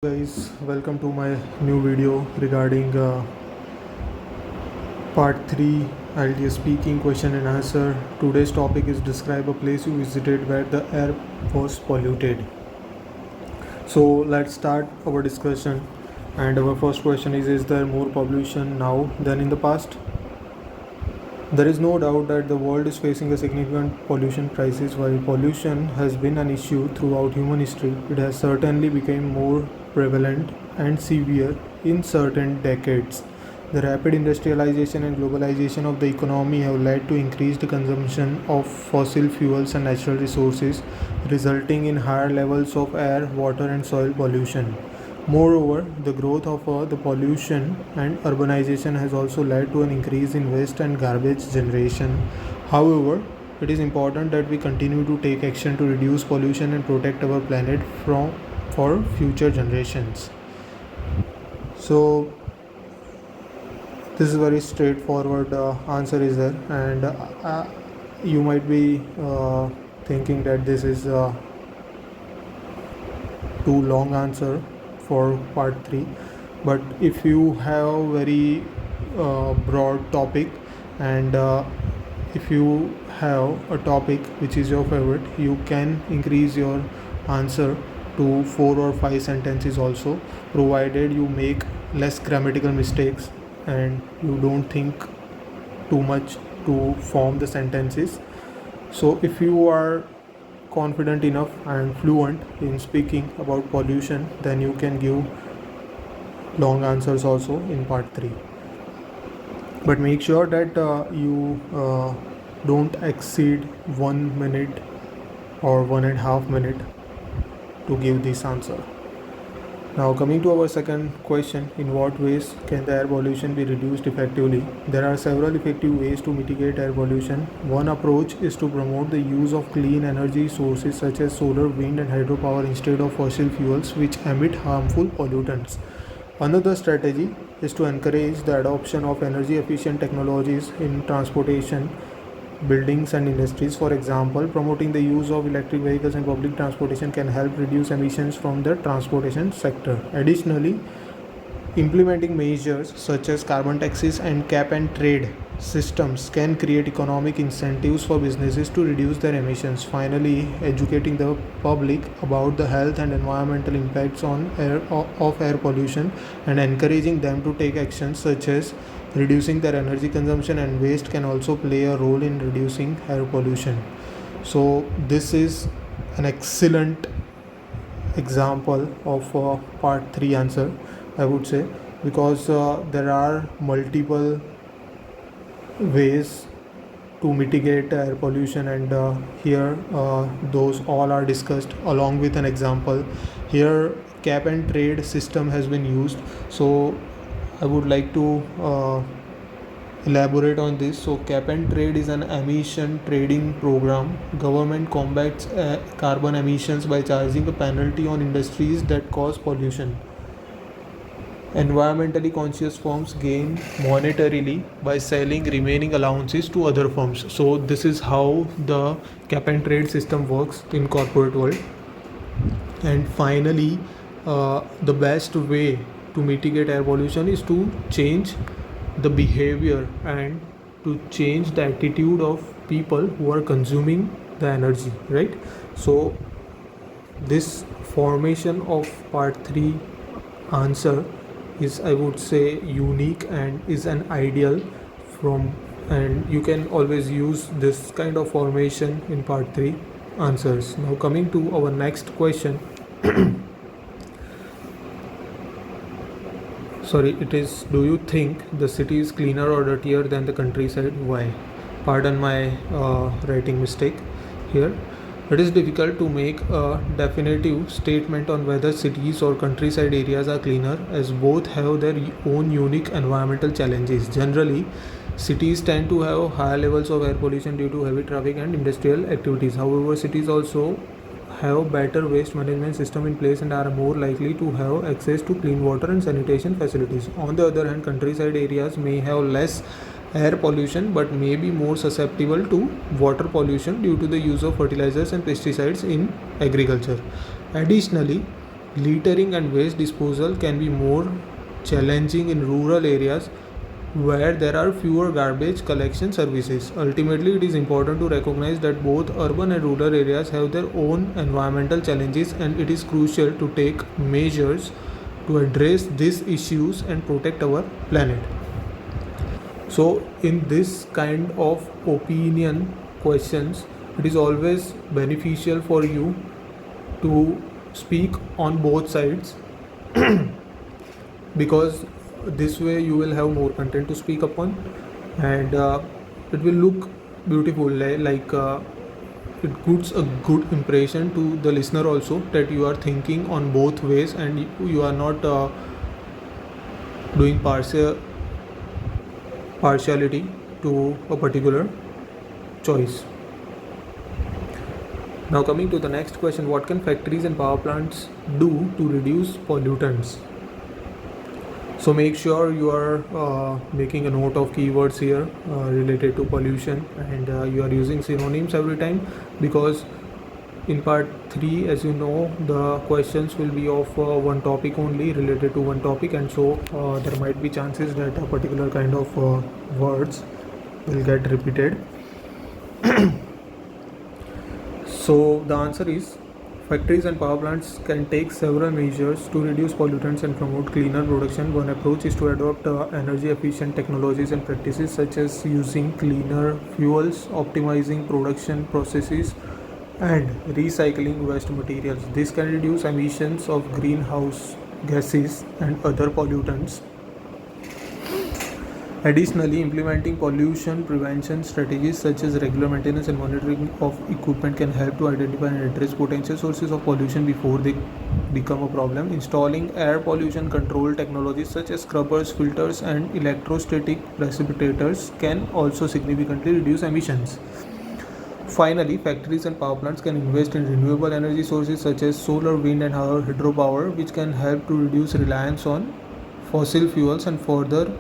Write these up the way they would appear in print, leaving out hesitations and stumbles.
Guys, welcome to my new video regarding part 3 IELTS speaking question and answer. Today's topic is describe a place you visited where the air was polluted. So let's start our discussion, and our first question is there more pollution now than in the past? There is no doubt that the world is facing a significant pollution crisis. While pollution has been an issue throughout human history, it has certainly become more prevalent and severe in certain decades. The rapid industrialization and globalization of the economy have led to increased consumption of fossil fuels and natural resources, resulting in higher levels of air, water, and soil pollution. Moreover, the growth of the pollution and urbanization has also led to an increase in waste and garbage generation. However, it is important that we continue to take action to reduce pollution and protect our planet for future generations. So, this is very straightforward answer is there, and you might be thinking that this is too long answer for part 3, but if you have very broad topic, and if you have a topic which is your favorite, you can increase your answer to 4 or 5 sentences also, provided you make less grammatical mistakes and you don't think too much to form the sentences. So if you are confident enough and fluent in speaking about pollution, then you can give long answers also in part 3, but make sure that you don't exceed 1 minute or 1.5 minutes to give this answer. Now, coming to our second question, in what ways can the air pollution be reduced effectively? There are several effective ways to mitigate air pollution. One approach is to promote the use of clean energy sources such as solar, wind, and hydropower instead of fossil fuels, which emit harmful pollutants. Another strategy is to encourage the adoption of energy efficient technologies in transportation, buildings, and industries. For example, promoting the use of electric vehicles and public transportation can help reduce emissions from the transportation sector. Additionally, implementing measures such as carbon taxes and cap and trade systems can create economic incentives for businesses to reduce their emissions. Finally, educating the public about the health and environmental impacts of air pollution and encouraging them to take actions such as reducing their energy consumption and waste can also play a role in reducing air pollution. So this is an excellent example of part 3 answer, I would say, because there are multiple ways to mitigate air pollution, and here those all are discussed along with an example. Here cap and trade system has been used, so I would like to elaborate on this. So cap and trade is an emission trading program. Government combats carbon emissions by charging a penalty on industries that cause pollution. Environmentally conscious firms gain monetarily by selling remaining allowances to other firms. So this is how the cap and trade system works in corporate world. And finally, the best way to mitigate air pollution is to change the behavior and to change the attitude of people who are consuming the energy, right? So this formation of part 3 answer is, I would say, unique and is an ideal from, and you can always use this kind of formation in part 3 answers. Now coming to our next question. Sorry, it is, do you think the city is cleaner or dirtier than the countryside? Why? Pardon my writing mistake here. It is difficult to make a definitive statement on whether cities or countryside areas are cleaner, as both have their own unique environmental challenges. Generally, cities tend to have higher levels of air pollution due to heavy traffic and industrial activities. However, cities also have better waste management system in place and are more likely to have access to clean water and sanitation facilities. On the other hand, countryside areas may have less air pollution but may be more susceptible to water pollution due to the use of fertilizers and pesticides in agriculture. Additionally, Littering and waste disposal can be more challenging in rural areas where there are fewer garbage collection services. Ultimately, it is important to recognize that both urban and rural areas have their own environmental challenges, and it is crucial to take measures to address these issues and protect our planet. So, in this kind of opinion questions, it is always beneficial for you to speak on both sides because this way you will have more content to speak upon, and it will look beautiful, it gives a good impression to the listener also that you are thinking on both ways and you are not doing partiality to a particular choice. Now coming to the next question, what can factories and power plants do to reduce pollutants? So make sure you are making a note of keywords here related to pollution, and you are using synonyms every time, because in part 3, as you know, the questions will be of one topic only, related to one topic, and so there might be chances that a particular kind of words will get repeated. So the answer is, factories and power plants can take several measures to reduce pollutants and promote cleaner production. One approach is to adopt energy efficient technologies and practices such as using cleaner fuels, optimizing production processes, and recycling waste materials. This can reduce emissions of greenhouse gases and other pollutants. Additionally, implementing pollution prevention strategies such as regular maintenance and monitoring of equipment can help to identify and address potential sources of pollution before they become a problem. Installing air pollution control technologies such as scrubbers, filters, and electrostatic precipitators can also significantly reduce emissions. Finally, factories and power plants can invest in renewable energy sources such as solar, wind, and hydropower, which can help to reduce reliance on fossil fuels and further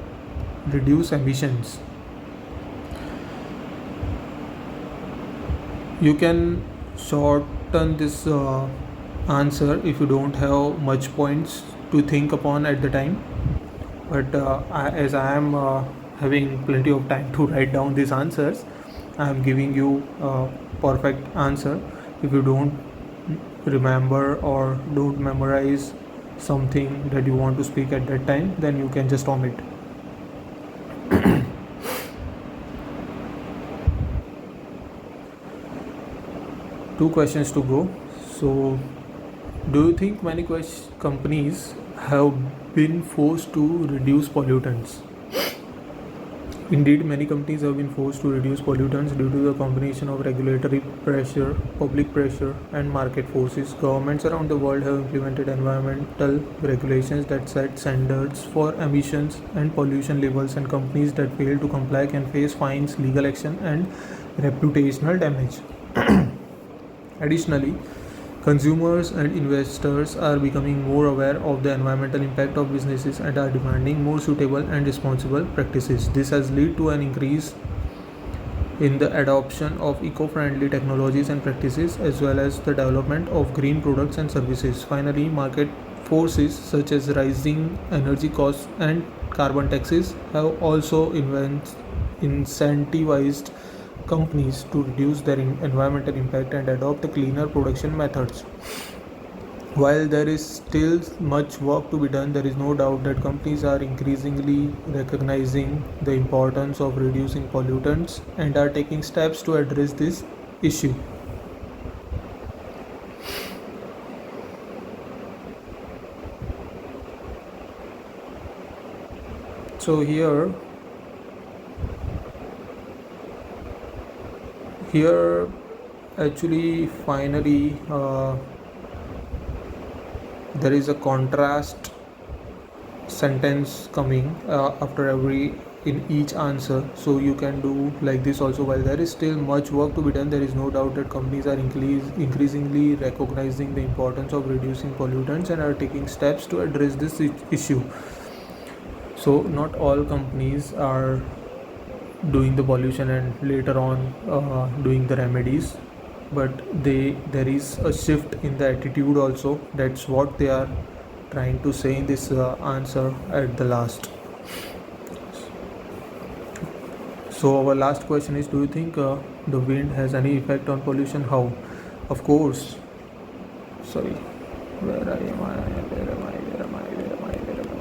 reduce emissions. You can shorten this answer if you don't have much points to think upon at the time, but as I am having plenty of time to write down these answers, I am giving you a perfect answer. If you don't remember or don't memorize something that you want to speak at that time, then you can just omit. Two questions to go. So, do you think many companies have been forced to reduce pollutants? Indeed, many companies have been forced to reduce pollutants due to the combination of regulatory pressure, public pressure, and market forces. Governments around the world have implemented environmental regulations that set standards for emissions and pollution levels, and companies that fail to comply can face fines, legal action, and reputational damage. Additionally, consumers and investors are becoming more aware of the environmental impact of businesses and are demanding more suitable and responsible practices. This has led to an increase in the adoption of eco-friendly technologies and practices, as well as the development of green products and services. Finally, market forces such as rising energy costs and carbon taxes have also incentivized companies to reduce their environmental impact and adopt cleaner production methods. While there is still much work to be done, there is no doubt that companies are increasingly recognizing the importance of reducing pollutants and are taking steps to address this issue. So here actually finally there is a contrast sentence coming after every in each answer, so you can do like this also. While there is still much work to be done, there is no doubt that companies are increasingly recognizing the importance of reducing pollutants and are taking steps to address this issue. So not all companies are doing the pollution and later on doing the remedies. but there is a shift in the attitude also. That's what they are trying to say in this answer at the last. So our last question is, do you think the wind has any effect on pollution? How? Of course. Sorry. Where am I? Where am I? Where am I? Where am I? Where am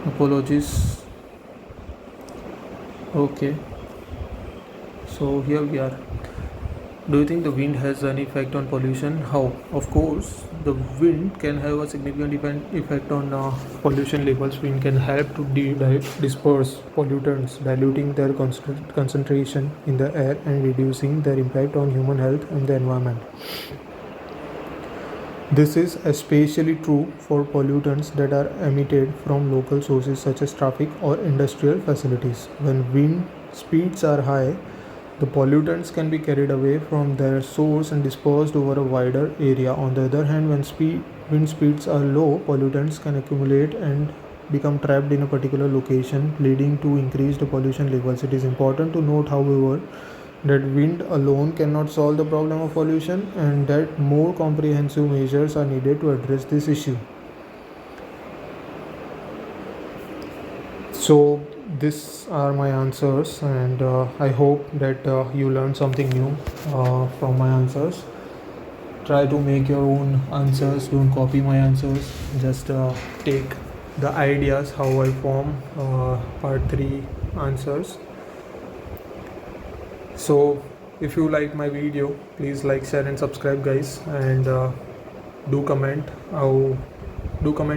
I? Apologies. Okay. So here we are. Do you think the wind has an effect on pollution? How? Of course, the wind can have a significant effect on pollution levels. Wind can help to disperse pollutants, diluting their concentration in the air and reducing their impact on human health and the environment. This is especially true for pollutants that are emitted from local sources such as traffic or industrial facilities. When wind speeds are high, the pollutants can be carried away from their source and dispersed over a wider area. On the other hand, when wind speeds are low, pollutants can accumulate and become trapped in a particular location, leading to increased pollution levels. It is important to note, however, that wind alone cannot solve the problem of pollution and that more comprehensive measures are needed to address this issue. So these are my answers, and I hope that you learned something new from my answers. Try to make your own answers, don't copy my answers, just take the ideas how I form part 3 answers. So if you like my video, please like, share and subscribe guys, and do comment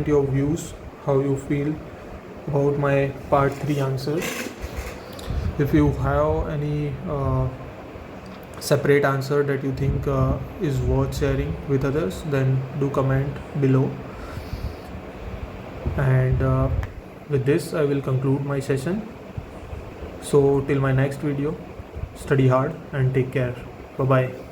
your views, how you feel about my part 3 answers. If you have any separate answer that you think is worth sharing with others, then do comment below. And with this I will conclude my session. So till my next video, study hard and take care. Bye bye.